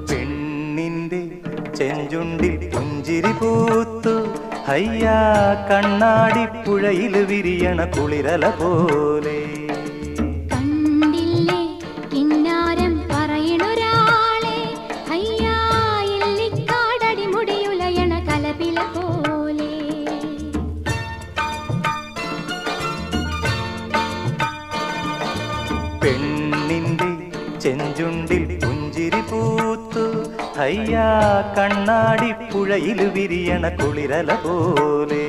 പെണ്ണിന്റെ ചെഞ്ചുണ്ടിൽ പുഞ്ചിരി പൂത്തു ഹയ്യാ കണ്ണാടി പുഴയിൽ വിരിയണ കുളിരല പോലെ കണ്ടില്ലേ കിന്നാരം പറയണൊരാളെ ഹയ്യാ ഇല്ലിക്കാടടി മുടിയുലയണ കലപില പോലെ പെണ്ണിന്റെ ചെഞ്ചുണ്ടിൽ പുഞ്ചിരി പൂത്തു ഹയ്യാ കണ്ണാടി പുഴയിൽ വിരിയണ കുളിരല പോലെ